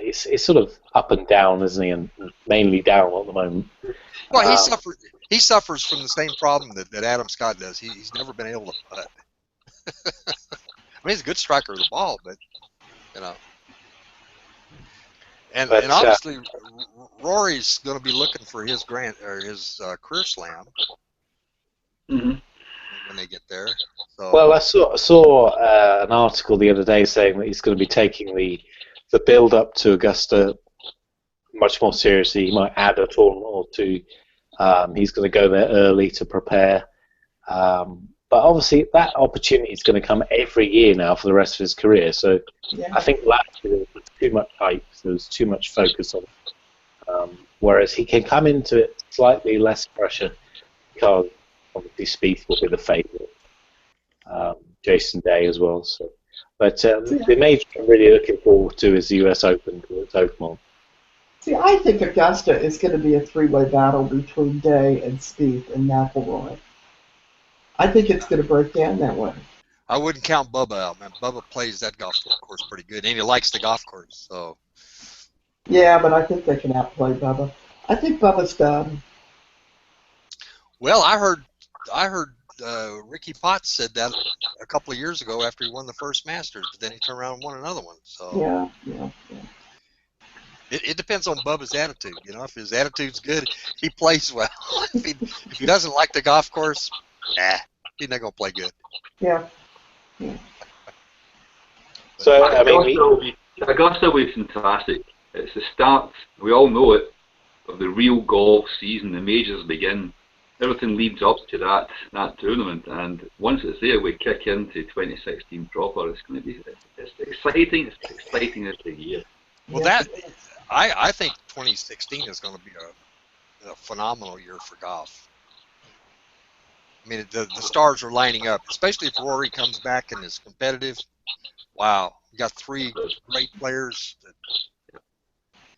is sort of up and down, isn't he? And mainly down at the moment. Well, he suffers from the same problem that Adam Scott does. He's never been able to putt. I mean, he's a good striker of the ball, but you know. And obviously, Rory's going to be looking for his career slam when they get there. So. Well, I saw an article the other day saying that he's going to be taking the build up to Augusta much more seriously. He might add a tournament or two. He's going to go there early to prepare. But obviously, that opportunity is going to come every year now for the rest of his career. So I think last year there was too much hype. There was too much focus on it. Whereas he can come into it slightly less pressure because obviously Spieth will be the favourite. Jason Day as well. So, but the major I'm really looking forward to is the US Open because it's Oakmont. See, I think Augusta is going to be a three-way battle between Day and Spieth and McIlroy. I think it's going to break down that way. I wouldn't count Bubba out, man. Bubba plays that golf course pretty good, and he likes the golf course. So. Yeah, but I think they can outplay Bubba. I think Bubba's done. Well, I heard Ricky Potts said that a couple of years ago after he won the first Masters, but then he turned around and won another one. So. Yeah. It depends on Bubba's attitude. You know, if his attitude's good, he plays well. if he doesn't like the golf course, he's not gonna play good. Yeah. So I mean, Augusta will be fantastic. It's the start. We all know it of the real golf season. The majors begin. Everything leads up to that tournament, and once it's there, we kick into 2016 proper. It's going to be it's exciting. It's exciting as the year. Well, I think 2016 is going to be a phenomenal year for golf. I mean, the stars are lining up, especially if Rory comes back and is competitive. Wow, you got three great players.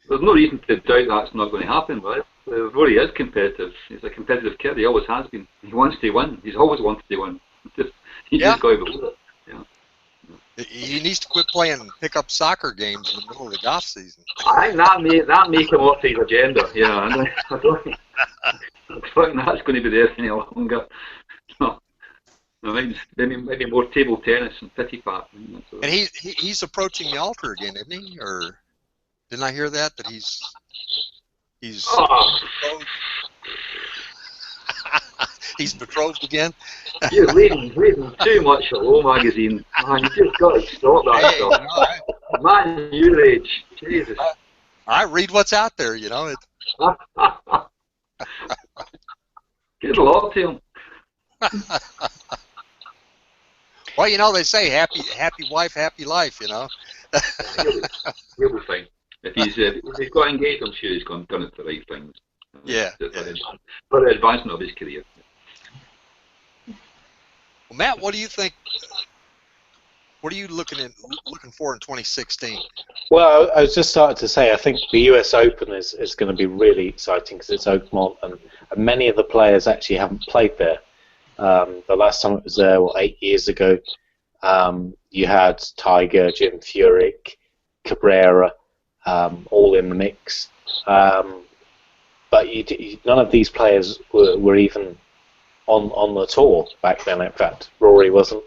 There's no reason to doubt that's not going to happen, but Rory is competitive. He's a competitive kid. He always has been. He wants to win. He's always wanted to win. He's just got to believe it. Yeah. He needs to quit playing pickup soccer games in the middle of the golf season. I think that make him off his agenda. Yeah, I don't think that's going to be there any longer. No. Maybe more table tennis and pity pat. And he's approaching the altar again, isn't he? Or didn't I hear that he's he's betrothed again? You're reading too much Hello magazine. Man, you just got to stop that stuff. No, Man, your age. Jesus. I read what's out there, you know. Good luck to him. Well, you know, they say happy wife, happy life, you know. He'll be fine. If he's got engaged, I'm sure he's done it for the right things. Yeah. For the advancement of his career. Well, Matt, what do you think? What are you looking for in 2016? Well, I was just starting to say, I think the US Open is going to be really exciting because it's Oakmont, and many of the players actually haven't played there. The last time it was there, 8 years ago, you had Tiger, Jim Furyk, Cabrera, all in the mix. But none of these players were even on the tour back then. In fact, Rory wasn't.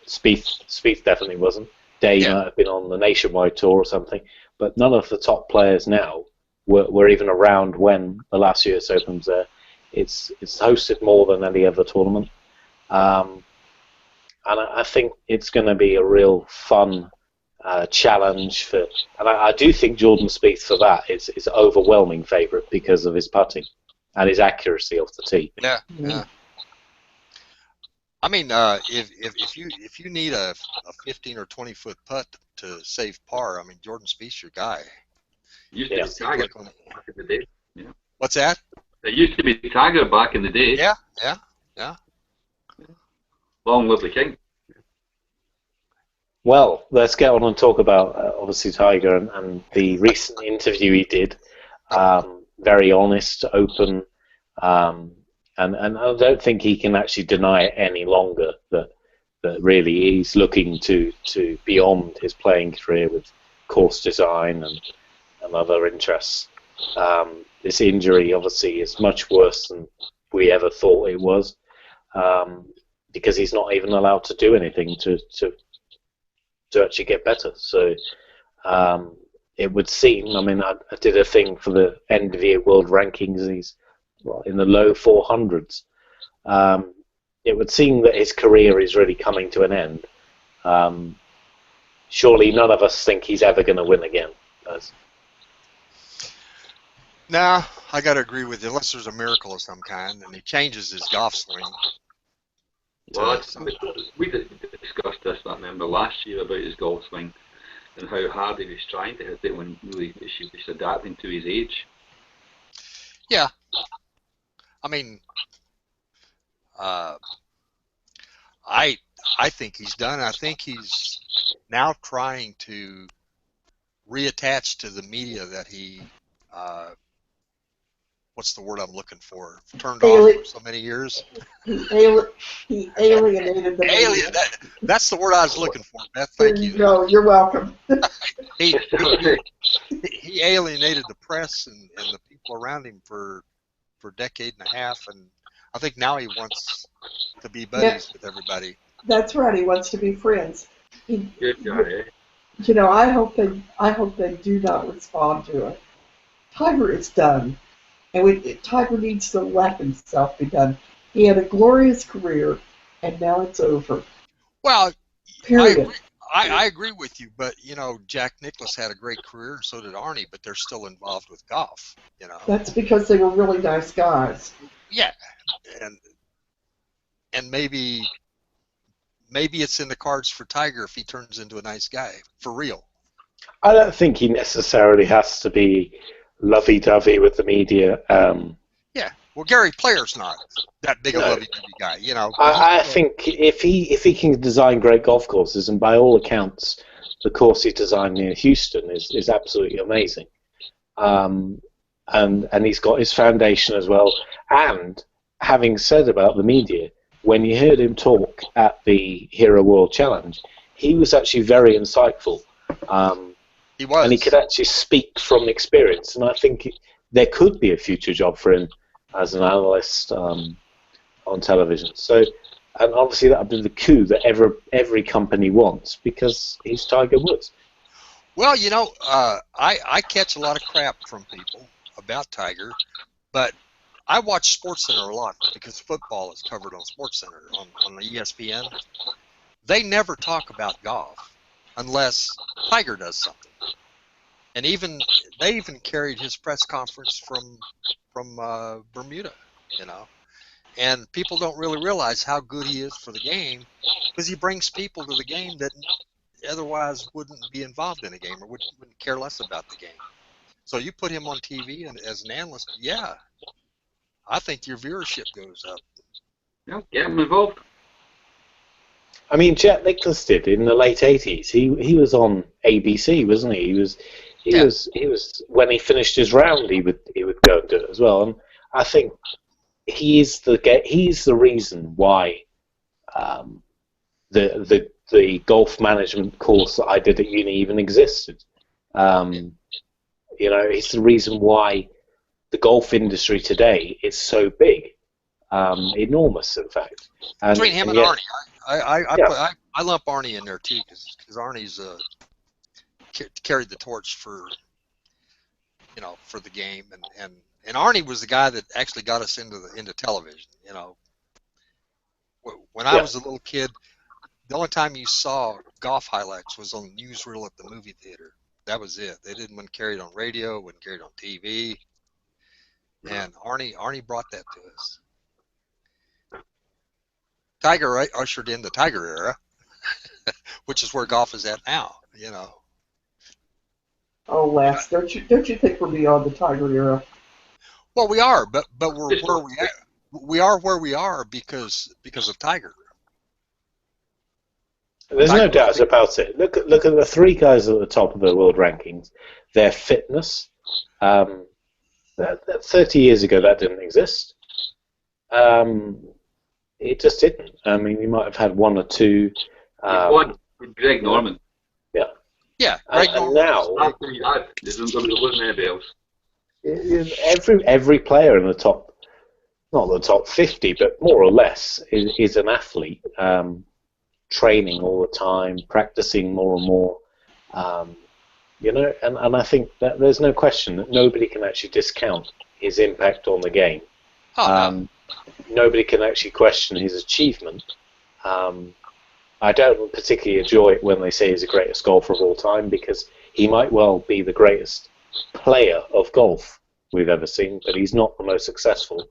Spieth definitely wasn't. Day might have been on the nationwide tour or something. But none of the top players now were even around when the last US Open was there. It's hosted more than any other tournament, and I think it's going to be a real fun challenge for. And I do think Jordan Spieth for that is overwhelming favourite because of his putting and his accuracy off the tee. Yeah, yeah. I mean, if you need a 15 or 20 foot putt to save par, I mean Jordan Spieth's your guy. Used to be Tiger back in the day. Yeah. What's that? It used to be Tiger back in the day. Yeah, yeah, yeah. Long live the king. Well, let's get on and talk about obviously Tiger and the recent interview he did. Very honest, open, and I don't think he can actually deny it any longer that really he's looking to beyond his playing career with course design and other interests. This injury obviously is much worse than we ever thought it was, because he's not even allowed to do anything to actually get better. So it would seem, I mean, I did a thing for the end of year world rankings, and he's in the low 400s. It would seem that his career is really coming to an end. Surely none of us think he's ever going to win again. Nah, I got to agree with you, unless there's a miracle of some kind, and he changes his golf swing. Well, we discussed this, I remember, last year about his golf swing and how hard he was trying to hit it when really he should be adapting to his age. Yeah. I mean, I think he's done. I think he's now trying to reattach to the media that he, what's the word I'm looking for? Turned off for so many years. He alienated the media. That's the word I was looking for, Beth. Thank you. No, you're welcome. he alienated the press and the people around him for a decade and a half, and I think now he wants to be buddies with everybody. That's right. He wants to be friends. Good guy, eh? You know, I hope they do not respond to it. Tiger is done, and Tiger needs to let himself be done. He had a glorious career, and now it's over. Well, period. I agree with you, but you know, Jack Nicklaus had a great career, and so did Arnie, but they're still involved with golf. You know, that's because they were really nice guys. Yeah, and maybe it's in the cards for Tiger if he turns into a nice guy for real. I don't think he necessarily has to be lovey-dovey with the media. Yeah, well, Gary Player's not that big a lovey-dovey guy, you know. I think if he can design great golf courses, and by all accounts, the course he designed near Houston is absolutely amazing. And he's got his foundation as well. And having said about the media, when you heard him talk at the Hero World Challenge, he was actually very insightful. He was. And he could actually speak from experience. And I think there could be a future job for him as an analyst on television. So, and obviously that would be the coup that every company wants, because he's Tiger Woods. Well, you know, I catch a lot of crap from people about Tiger, but I watch SportsCenter a lot because football is covered on SportsCenter on the ESPN. They never talk about golf unless Tiger does something. And they even carried his press conference from Bermuda, you know. And people don't really realize how good he is for the game, because he brings people to the game that otherwise wouldn't be involved in a game or wouldn't care less about the game. So you put him on TV and as an analyst, yeah, I think your viewership goes up. Yeah, get him involved. I mean, Jack Nicklaus did in the late '80s. He was on ABC, wasn't he? He was when he finished his round, he would go and do it as well. And I think he's the reason why the golf management course that I did at uni even existed. You know, it's the reason why the golf industry today is so big, enormous, in fact. And, between him and yet, Arnie, I lump Arnie in there too, because Arnie's carried the torch for the game, and And Arnie was the guy that actually got us into television. You know, when I was a little kid, the only time you saw golf highlights was on the newsreel at the movie theater. That was it. They wouldn't carry it on radio, wouldn't carry it on TV. And Arnie brought that to us. Tiger ushered in the Tiger era, which is where golf is at now. You know. Oh, Les, don't you think we're beyond the Tiger era? Well, we are, but we're where we are. We are where we are because of Tiger. There's no doubt about it. Look at the three guys at the top of the world rankings. Their fitness. 30 years ago, that didn't exist. It just didn't. I mean, you might have had one or two. Greg Norman. Yeah. Yeah, Greg Norman. Now, That's what he had. There wasn't anybody else. every player in the top, not the top 50, but more or less, is an athlete. Training all the time, practicing more and more. You know, and I think that there's no question that nobody can actually discount his impact on the game. Nobody can actually question his achievement. I don't particularly enjoy it when they say he's the greatest golfer of all time, because he might well be the greatest player of golf we've ever seen, but he's not the most successful,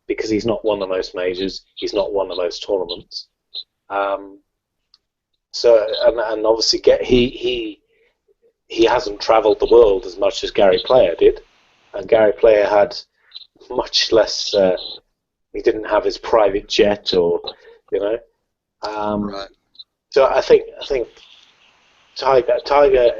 because he's not won the most majors, he's not won the most tournaments. So obviously he hasn't travelled the world as much as Gary Player did, and Gary Player had much less. He didn't have his private jet, or you know. Right. So I think Tiger.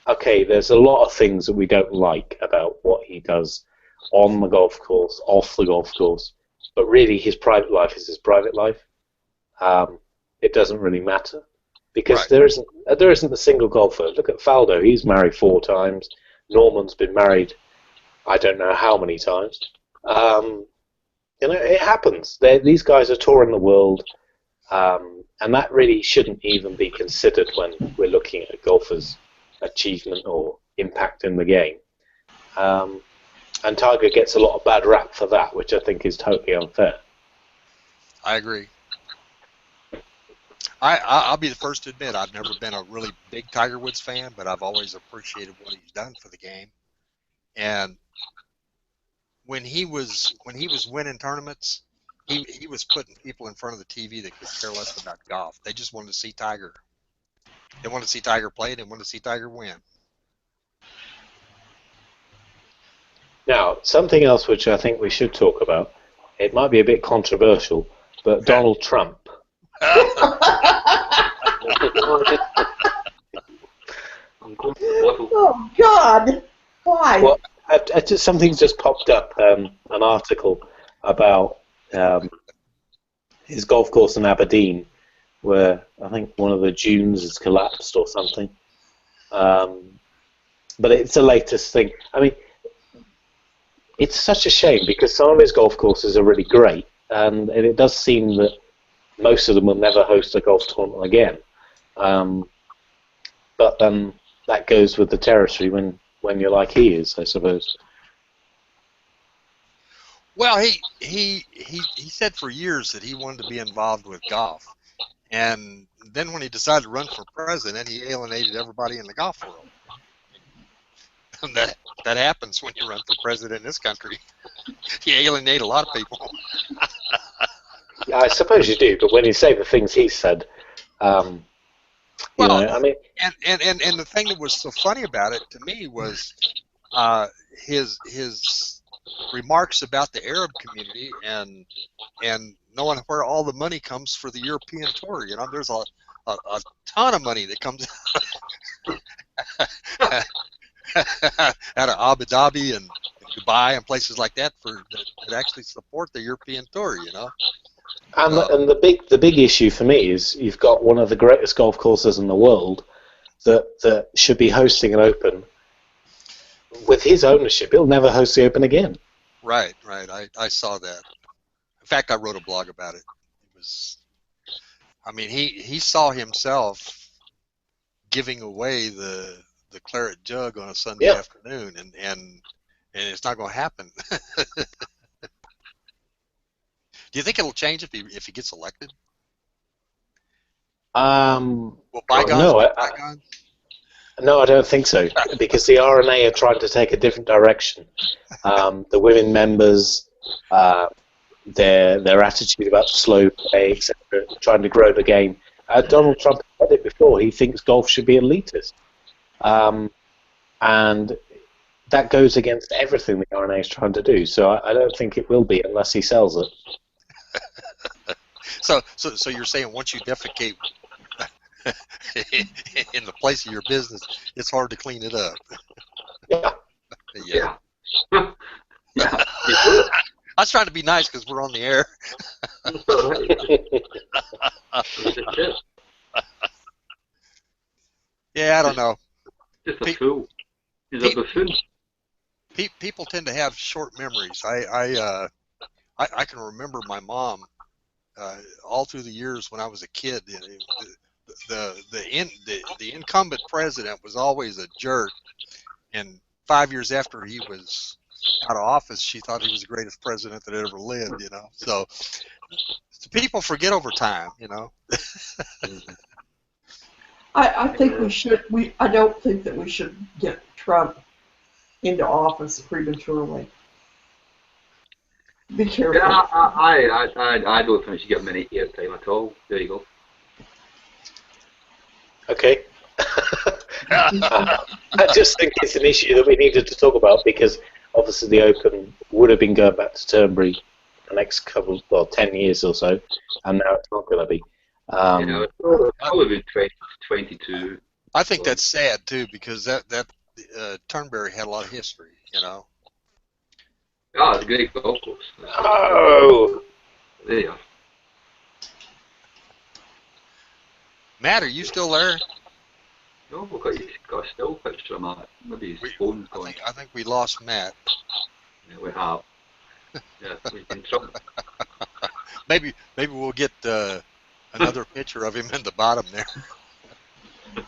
Okay, there's a lot of things that we don't like about what he does on the golf course, off the golf course, but really his private life is his private life. It doesn't really matter, because there isn't a single golfer. Look at Faldo; he's married 4 times. Norman's been married, I don't know how many times. You know, it happens. These guys are touring the world, and that really shouldn't even be considered when we're looking at a golfer's achievement or impact in the game. And Tiger gets a lot of bad rap for that, which I think is totally unfair. I agree. I'll be the first to admit I've never been a really big Tiger Woods fan, but I've always appreciated what he's done for the game. And when he was winning tournaments, he was putting people in front of the TV that could care less about golf. They just wanted to see Tiger. They wanted to see Tiger play. They wanted to see Tiger win. Now, something else which I think we should talk about. It might be a bit controversial, but Donald Trump. Oh God! Why? Well, something's just popped up. An article about his golf course in Aberdeen, where I think one of the dunes has collapsed or something. But it's the latest thing. I mean, it's such a shame, because some of his golf courses are really great, and it does seem that most of them will never host a golf tournament again. But then that goes with the territory when you're like he is, I suppose. Well, he said for years that he wanted to be involved with golf, and then when he decided to run for president, he alienated everybody in the golf world. And that happens when you run for president in this country. You alienate a lot of people. I suppose you do, but when you say the things he said, you know, I mean, and the thing that was so funny about it to me was his remarks about the Arab community and knowing where all the money comes for the European tour. You know, there's a ton of money that comes out of Abu Dhabi and Dubai and places like that that actually support the European tour. You know. And the big issue for me is you've got one of the greatest golf courses in the world that should be hosting an Open. With his ownership, he'll never host the Open again. Right. I saw that. In fact, I wrote a blog about it. It was, I mean, he saw himself giving away the claret jug on a Sunday afternoon, and and it's not going to happen. Do you think it'll change if he gets elected? Will bygones no, be bygones? No, I don't think so, because the RNA are trying to take a different direction. The women members, their attitude about slow play, etc., trying to grow the game. Donald Trump said it before. He thinks golf should be elitist, and that goes against everything the RNA is trying to do. So I don't think it will be unless he sells it. So you're saying once you defecate in the place of your business, it's hard to clean it up. Yeah. Yeah. Yeah. I was trying to be nice because we're on the air. Yeah, I don't know. Just a fool. He's a buffoon. People tend to have short memories. I can remember my mom all through the years when I was a kid. The incumbent president was always a jerk, and 5 years after he was out of office, she thought he was the greatest president that ever lived. You know, so people forget over time. You know. I think we should. I don't think that we should get Trump into office prematurely. Be careful. Yeah, I don't think we should give him any airtime at all. There you go. Okay. I just think it's an issue that we needed to talk about because obviously the Open would have been going back to Turnberry the next 10 years or so, and now it's not going to be. It's probably been 2022. I think that's sad too because that Turnberry had a lot of history. You know. Oh, it's a great golf course. Oh! There you are. Matt, are you still there? No, we've got a still picture of Matt. Maybe his phone's going. I think we lost Matt. Yeah, we have. Yeah, we've been trouble. Maybe we'll get another picture of him in the bottom there.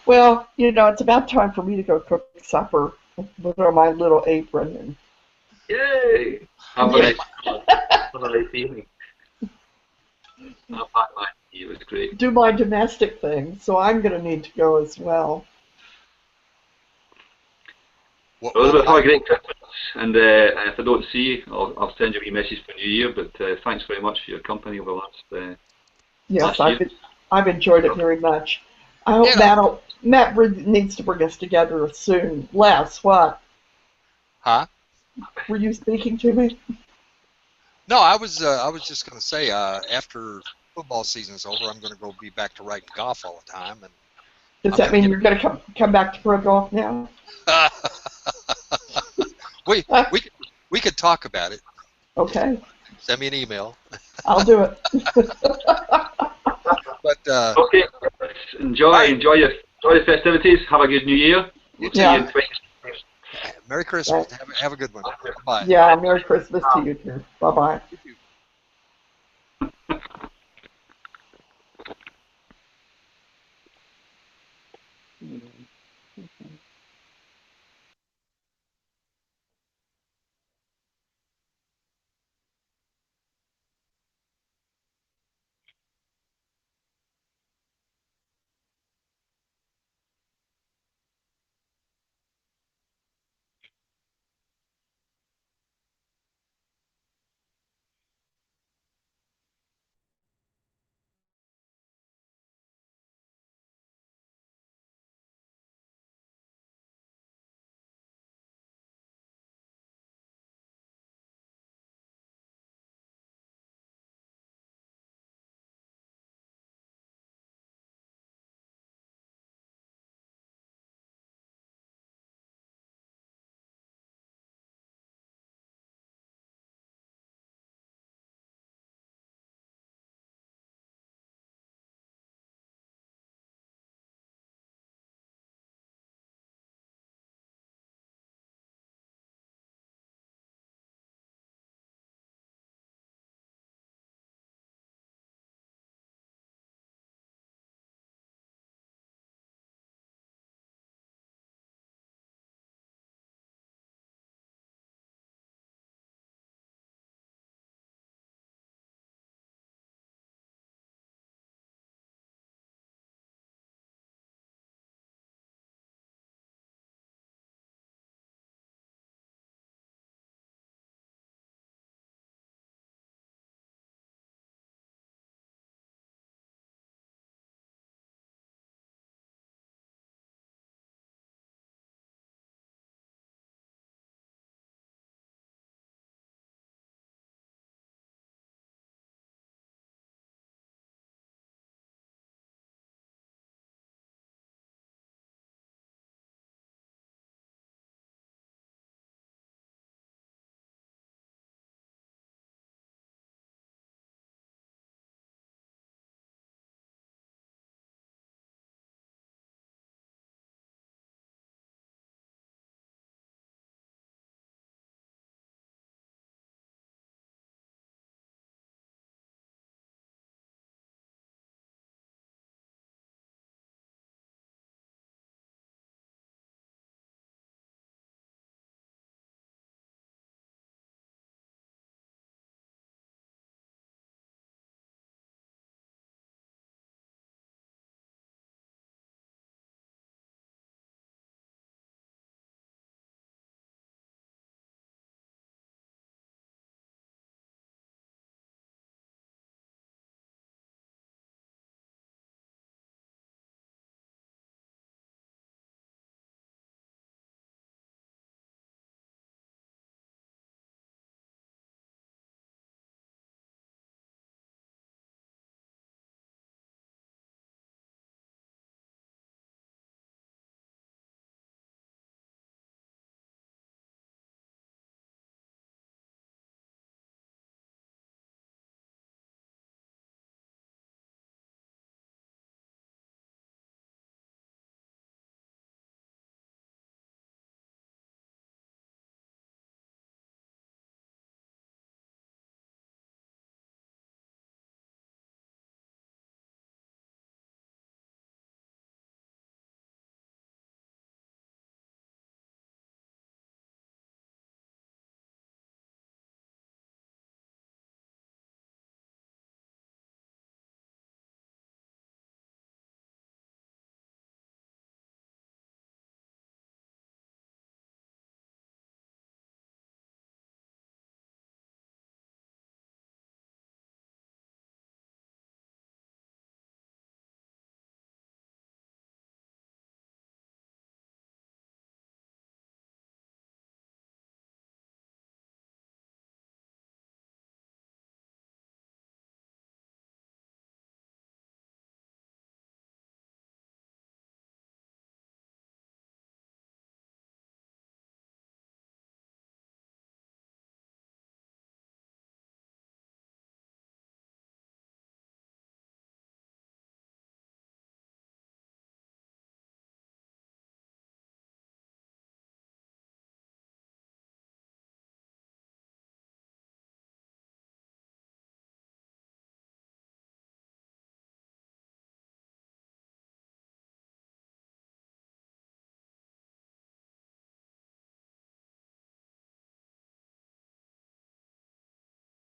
Well, it's about time for me to go cook supper. Put on my little apron and. Yay! Have a nice evening. It was great. Do my domestic thing, so I'm going to need to go as well. Well, have a great Christmas, and if I don't see you, I'll send you a message for New Year. But thanks very much for your company over the last year. I've enjoyed it very much. I hope Matt needs to bring us together soon. Les, what? Huh? Were you speaking to me? No, I was just going to say after football season's over, I'm going to go be back to writing golf all the time. And does that mean you're going to come back to pro golf now? we could talk about it. Okay. Send me an email. I'll do it. But okay, enjoy the festivities. Have a good New Year. We'll see you in 20. Merry Christmas. Have a good one. Bye. Yeah, Merry Christmas to you too. Bye bye.